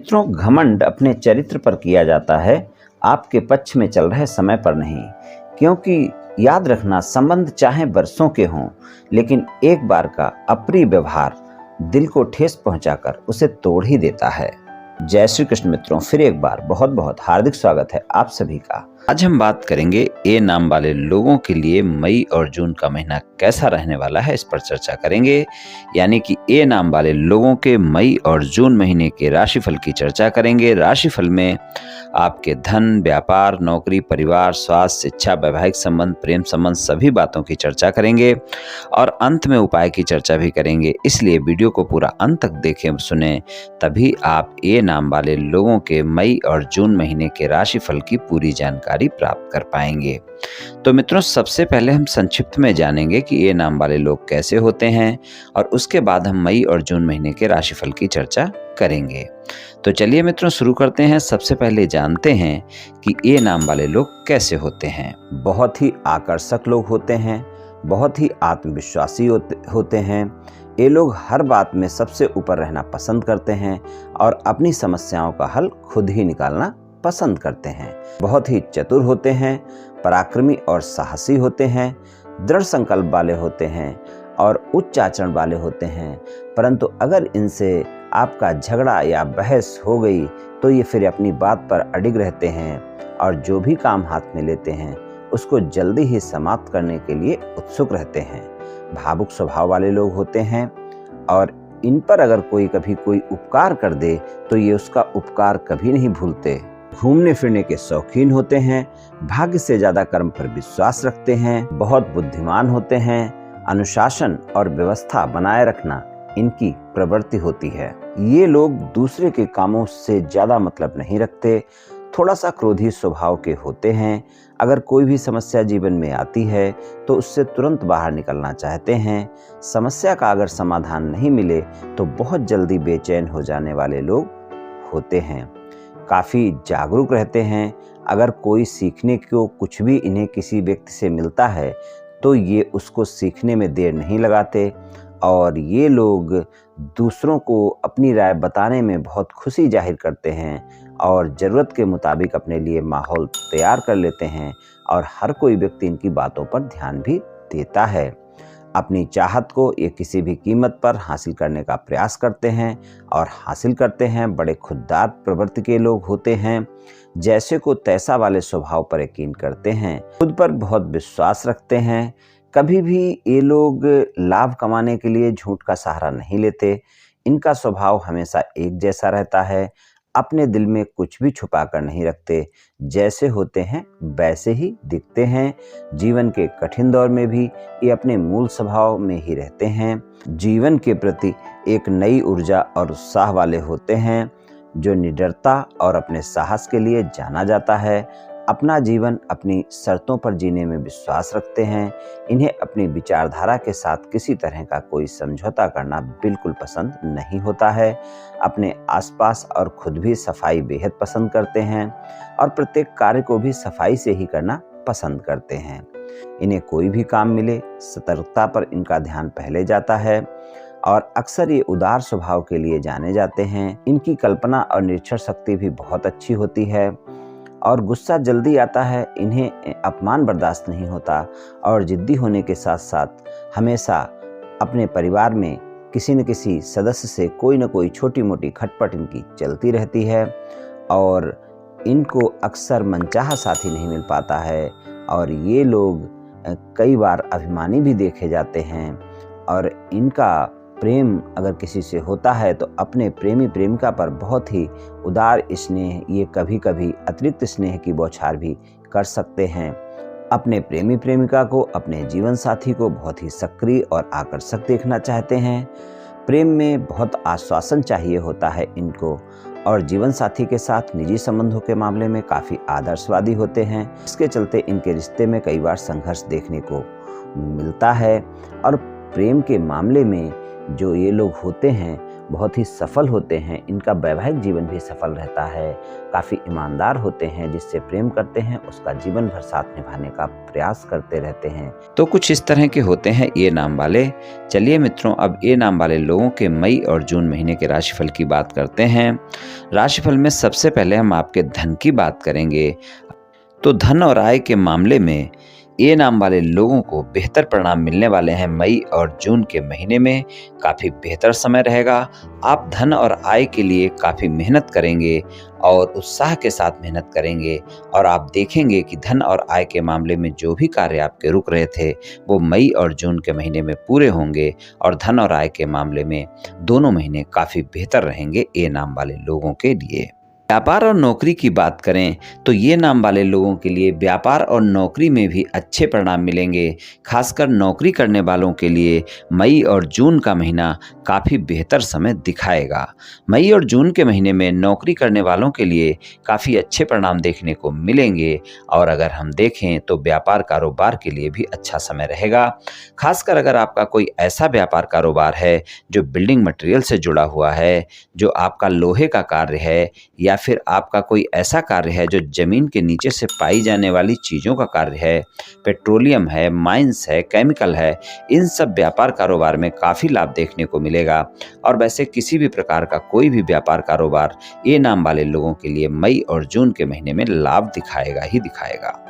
मित्रों, घमंड अपने चरित्र पर किया जाता है, आपके पक्ष में चल रहे समय पर नहीं। क्योंकि याद रखना, संबंध चाहे बरसों के हों, लेकिन एक बार का अप्रिय व्यवहार दिल को ठेस पहुंचाकर उसे तोड़ ही देता है। जय श्री कृष्ण मित्रों, फिर एक बार बहुत बहुत हार्दिक स्वागत है आप सभी का। आज हम बात करेंगे ए नाम वाले लोगों के लिए मई और जून का महीना कैसा रहने वाला है, इस पर चर्चा करेंगे। यानी कि ए नाम वाले लोगों के मई और जून महीने के राशिफल की चर्चा करेंगे। राशिफल में आपके धन, व्यापार, नौकरी, परिवार, स्वास्थ्य, शिक्षा, वैवाहिक संबंध, प्रेम संबंध, सभी बातों की चर्चा करेंगे और अंत में उपाय की चर्चा भी करेंगे। इसलिए वीडियो को पूरा अंत तक देखें, सुने, तभी आप ए नाम वाले लोगों के मई और जून महीने के राशिफल की पूरी जानकारी प्राप्त कर पाएंगे। तो मित्रों, सबसे पहले हम संक्षिप्त में जानेंगे कि ए नाम वाले लोग कैसे होते हैं और उसके बाद हम मई और जून महीने के राशिफल की चर्चा करेंगे। तो चलिए मित्रों, शुरू करते हैं। सबसे पहले जानते हैं कि ए नाम वाले लोग कैसे होते हैं। बहुत ही आकर्षक लोग होते हैं, बहुत ही आत्मविश्वासी होते हैं। ये लोग हर बात में सबसे ऊपर रहना पसंद करते हैं और अपनी समस्याओं का हल खुद ही निकालना पसंद करते हैं। बहुत ही चतुर होते हैं, पराक्रमी और साहसी होते हैं, दृढ़ संकल्प वाले होते हैं और उच्च आचरण वाले होते हैं। परंतु अगर इनसे आपका झगड़ा या बहस हो गई तो ये फिर अपनी बात पर अडिग रहते हैं और जो भी काम हाथ में लेते हैं उसको जल्दी ही समाप्त करने के लिए उत्सुक रहते हैं। भावुक स्वभाव वाले लोग होते हैं और इन पर अगर कभी कोई उपकार कर दे तो ये उसका उपकार कभी नहीं भूलते। घूमने फिरने के शौकीन होते हैं, भाग्य से ज्यादा कर्म पर विश्वास रखते हैं, बहुत बुद्धिमान होते हैं, अनुशासन और व्यवस्था बनाए रखना इनकी प्रवृत्ति होती है। ये लोग दूसरे के कामों से ज्यादा मतलब नहीं रखते, थोड़ा सा क्रोधी स्वभाव के होते हैं। अगर कोई भी समस्या जीवन में आती है तो उससे तुरंत बाहर निकलना चाहते हैं। समस्या का अगर समाधान नहीं मिले तो बहुत जल्दी बेचैन हो जाने वाले लोग होते हैं। काफ़ी जागरूक रहते हैं। अगर कोई सीखने को कुछ भी इन्हें किसी व्यक्ति से मिलता है तो ये उसको सीखने में देर नहीं लगाते और ये लोग दूसरों को अपनी राय बताने में बहुत खुशी जाहिर करते हैं और ज़रूरत के मुताबिक अपने लिए माहौल तैयार कर लेते हैं और हर कोई व्यक्ति इनकी बातों पर ध्यान भी देता है। अपनी चाहत को ये किसी भी कीमत पर हासिल करने का प्रयास करते हैं और हासिल करते हैं। बड़े खुददार प्रवृत्ति के लोग होते हैं, जैसे को तैसा वाले स्वभाव पर यकीन करते हैं, खुद पर बहुत विश्वास रखते हैं। कभी भी ये लोग लाभ कमाने के लिए झूठ का सहारा नहीं लेते। इनका स्वभाव हमेशा एक जैसा रहता है, अपने दिल में कुछ भी छुपा कर नहीं रखते, जैसे होते हैं वैसे ही दिखते हैं। जीवन के कठिन दौर में भी ये अपने मूल स्वभाव में ही रहते हैं। जीवन के प्रति एक नई ऊर्जा और उत्साह वाले होते हैं, जो निडरता और अपने साहस के लिए जाना जाता है। अपना जीवन अपनी शर्तों पर जीने में विश्वास रखते हैं। इन्हें अपनी विचारधारा के साथ किसी तरह का कोई समझौता करना बिल्कुल पसंद नहीं होता है। अपने आसपास और खुद भी सफाई बेहद पसंद करते हैं और प्रत्येक कार्य को भी सफाई से ही करना पसंद करते हैं। इन्हें कोई भी काम मिले, सतर्कता पर इनका ध्यान पहले जाता है और अक्सर ये उदार स्वभाव के लिए जाने जाते हैं। इनकी कल्पना और निरीक्षण शक्ति भी बहुत अच्छी होती है और गुस्सा जल्दी आता है। इन्हें अपमान बर्दाश्त नहीं होता और जिद्दी होने के साथ साथ हमेशा अपने परिवार में किसी न किसी सदस्य से कोई न कोई छोटी मोटी खटपट इनकी चलती रहती है और इनको अक्सर मनचाहा साथी नहीं मिल पाता है और ये लोग कई बार अभिमानी भी देखे जाते हैं और इनका प्रेम अगर किसी से होता है तो अपने प्रेमी प्रेमिका पर बहुत ही उदार स्नेह, ये कभी कभी अतिरिक्त स्नेह की बौछार भी कर सकते हैं। अपने प्रेमी प्रेमिका को, अपने जीवन साथी को बहुत ही सक्रिय और आकर्षक देखना चाहते हैं। प्रेम में बहुत आश्वासन चाहिए होता है इनको और जीवन साथी के साथ निजी संबंधों के मामले में काफ़ी आदर्शवादी होते हैं। इसके चलते इनके रिश्ते में कई बार संघर्ष देखने को मिलता है और प्रेम के मामले में जो ये लोग होते हैं बहुत ही सफल होते हैं, इनका वैवाहिक जीवन भी सफल रहता है, काफ़ी ईमानदार होते हैं, जिससे प्रेम करते हैं उसका जीवन भर साथ निभाने का प्रयास करते रहते हैं। तो कुछ इस तरह के होते हैं ए नाम वाले। चलिए मित्रों, अब ए नाम वाले लोगों के मई और जून महीने के राशिफल की बात करते हैं। राशिफल में सबसे पहले हम आपके धन की बात करेंगे। तो धन और आय के मामले में ए नाम वाले लोगों को बेहतर परिणाम मिलने वाले हैं। मई और जून के महीने में काफ़ी बेहतर समय रहेगा। आप धन और आय के लिए काफ़ी मेहनत करेंगे और उत्साह के साथ मेहनत करेंगे, और आप देखेंगे कि धन और आय के मामले में जो भी कार्य आपके रुक रहे थे वो मई और जून के महीने में पूरे होंगे, और धन और आय के मामले में दोनों महीने काफ़ी बेहतर रहेंगे ए नाम वाले लोगों के लिए। व्यापार और नौकरी की बात करें तो ये नाम वाले लोगों के लिए व्यापार और नौकरी में भी अच्छे परिणाम मिलेंगे। खासकर नौकरी करने वालों के लिए मई और जून का महीना काफ़ी बेहतर समय दिखाएगा। मई और जून के महीने में नौकरी करने वालों के लिए काफ़ी अच्छे परिणाम देखने को मिलेंगे, और अगर हम देखें तो व्यापार कारोबार के लिए भी अच्छा समय रहेगा। खासकर अगर आपका कोई ऐसा व्यापार कारोबार है जो बिल्डिंग मटेरियल से जुड़ा हुआ है, जो आपका लोहे का कार्य है, या फिर आपका कोई ऐसा कार्य है जो जमीन के नीचे से पाई जाने वाली चीज़ों का कार्य है, पेट्रोलियम है, माइंस है, केमिकल है, इन सब व्यापार कारोबार में काफ़ी लाभ देखने को मिलेगा। और वैसे किसी भी प्रकार का कोई भी व्यापार कारोबार ए नाम वाले लोगों के लिए मई और जून के महीने में लाभ दिखाएगा ही दिखाएगा।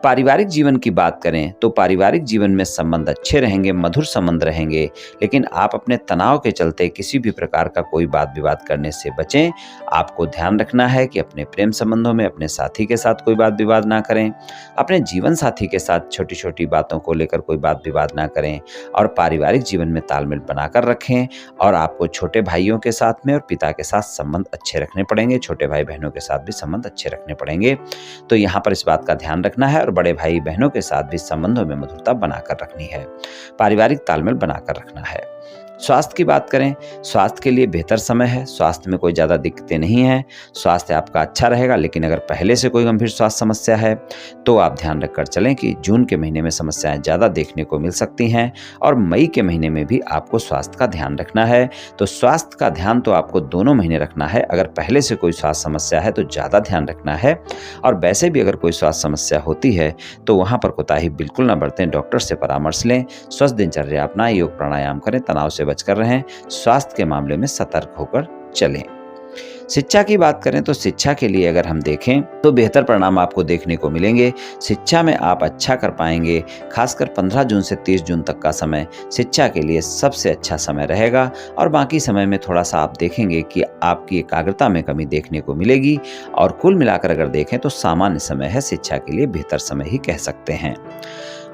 पारिवारिक जीवन की बात करें तो पारिवारिक जीवन में संबंध अच्छे रहेंगे, मधुर संबंध रहेंगे, लेकिन आप अपने तनाव के चलते किसी भी प्रकार का कोई वाद विवाद करने से बचें। आपको ध्यान रखना है कि अपने प्रेम संबंधों में अपने साथी के साथ कोई वाद विवाद ना करें, अपने जीवन साथी के साथ छोटी छोटी बातों को लेकर कोई वाद विवाद ना करें, और पारिवारिक जीवन में तालमेल बनाकर रखें। और आपको छोटे भाइयों के साथ में और पिता के साथ संबंध अच्छे रखने पड़ेंगे, छोटे भाई बहनों के साथ भी संबंध अच्छे रखने पड़ेंगे। तो यहाँ पर इस बात का ध्यान रखना है, और बड़े भाई बहनों के साथ भी संबंधों में मधुरता बनाकर रखनी है, पारिवारिक तालमेल बनाकर रखना है। स्वास्थ्य की बात करें, स्वास्थ्य के लिए बेहतर समय है, स्वास्थ्य में कोई ज़्यादा दिक्कतें नहीं हैं, स्वास्थ्य आपका अच्छा रहेगा। लेकिन अगर पहले से कोई गंभीर स्वास्थ्य समस्या है तो आप ध्यान रखकर चलें कि जून के महीने में समस्याएं ज़्यादा देखने को मिल सकती हैं, और मई के महीने में भी आपको स्वास्थ्य का ध्यान रखना है। तो स्वास्थ्य का ध्यान तो आपको दोनों महीने रखना है। अगर पहले से कोई स्वास्थ्य समस्या है तो ज़्यादा ध्यान रखना है, और वैसे भी अगर कोई स्वास्थ्य समस्या होती है तो वहाँ पर कोताही बिल्कुल ना बरतें, डॉक्टर से परामर्श लें, स्वस्थ दिनचर्या अपनाएं, योग प्राणायाम करें, तनाव से बचकर रहें, स्वास्थ्य के मामले में सतर्क होकर चलें। शिक्षा की बात करें तो शिक्षा के लिए अगर हम देखें तो बेहतर परिणाम आपको देखने को मिलेंगे। शिक्षा में आप अच्छा कर पाएंगे। खासकर 15 जून से 30 जून तक का समय शिक्षा के लिए सबसे अच्छा समय रहेगा, और बाकी समय में थोड़ा सा आप देखेंगे कि आपकी एकाग्रता में कमी देखने को मिलेगी। और कुल मिलाकर अगर देखें तो सामान्य समय है, शिक्षा के लिए बेहतर समय ही कह सकते हैं।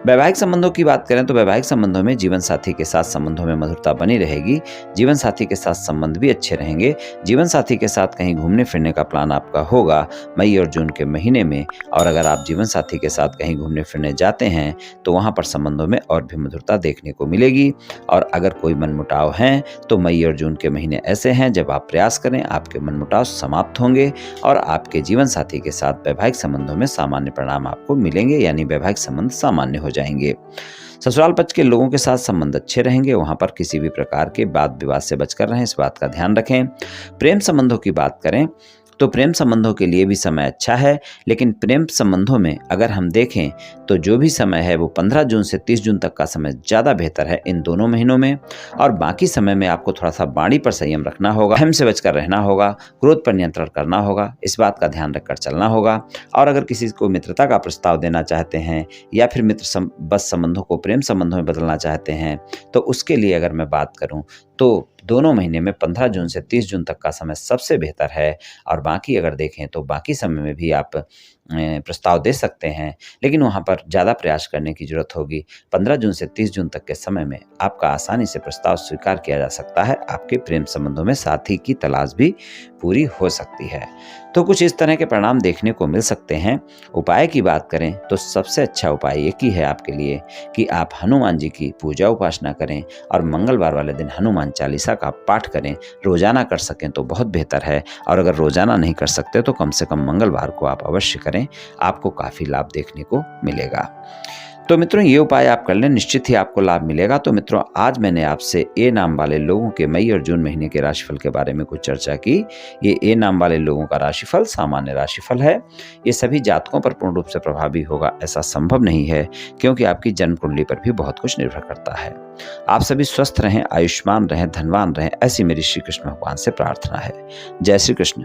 वैवाहिक संबंधों की बात करें तो वैवाहिक संबंधों में जीवन साथी के साथ संबंधों में मधुरता बनी रहेगी, जीवन साथी के साथ संबंध भी अच्छे रहेंगे। जीवन साथी के साथ कहीं घूमने फिरने का प्लान आपका होगा मई और जून के महीने में, और अगर आप जीवन साथी के साथ कहीं घूमने फिरने जाते हैं तो वहाँ पर संबंधों में और भी मधुरता देखने को मिलेगी। और अगर कोई मनमुटाव हैं तो मई और जून के महीने ऐसे हैं जब आप प्रयास करें आपके मनमुटाव समाप्त होंगे, और आपके जीवन साथी के साथ वैवाहिक संबंधों में सामान्य परिणाम आपको मिलेंगे, यानी वैवाहिक संबंध सामान्य हो जाएंगे। ससुराल पक्ष के लोगों के साथ संबंध अच्छे रहेंगे, वहां पर किसी भी प्रकार के वाद विवाद से बचकर रहें, इस बात का ध्यान रखें। प्रेम संबंधों की बात करें तो प्रेम संबंधों के लिए भी समय अच्छा है, लेकिन प्रेम संबंधों में अगर हम देखें तो जो भी समय है वो 15 जून से 30 जून तक का समय ज़्यादा बेहतर है इन दोनों महीनों में। और बाकी समय में आपको थोड़ा सा वाणी पर संयम रखना होगा, अहम से बचकर रहना होगा, क्रोध पर नियंत्रण करना होगा, इस बात का ध्यान रखकर चलना होगा। और अगर किसी को मित्रता का प्रस्ताव देना चाहते हैं या फिर मित्र बस संबंधों को प्रेम संबंधों में बदलना चाहते हैं तो उसके लिए अगर मैं बात करूँ तो दोनों महीने में 15 जून से 30 जून तक का समय सबसे बेहतर है। और बाकी अगर देखें तो बाकी समय में भी आप प्रस्ताव दे सकते हैं, लेकिन वहाँ पर ज़्यादा प्रयास करने की जरूरत होगी। 15 जून से 30 जून तक के समय में आपका आसानी से प्रस्ताव स्वीकार किया जा सकता है, आपके प्रेम संबंधों में साथी की तलाश भी पूरी हो सकती है। तो कुछ इस तरह के परिणाम देखने को मिल सकते हैं। उपाय की बात करें तो सबसे अच्छा उपाय एक ही है आपके लिए कि आप हनुमान जी की पूजा उपासना करें, और मंगलवार वाले दिन हनुमान चालीसा का पाठ करें। रोजाना कर सकें तो बहुत बेहतर है, और अगर रोजाना नहीं कर सकते तो कम से कम मंगलवार को आप अवश्य करें, आपको काफ़ी लाभ देखने को मिलेगा। तो मित्रों ये उपाय आप कर लें, निश्चित ही आपको लाभ मिलेगा। तो मित्रों आज मैंने आपसे ए नाम वाले लोगों के मई और जून महीने के राशिफल के बारे में कुछ चर्चा की। ये ए नाम वाले लोगों का राशिफल सामान्य राशिफल है। ये सभी जातकों पर पूर्ण रूप से प्रभावी होगा ऐसा संभव नहीं है, क्योंकि आपकी जन्म कुंडली पर भी बहुत कुछ निर्भर करता है। आप सभी स्वस्थ रहें, आयुष्मान रहें, धनवान रहें, ऐसी मेरी श्री कृष्ण भगवान से प्रार्थना है। जय श्री कृष्ण।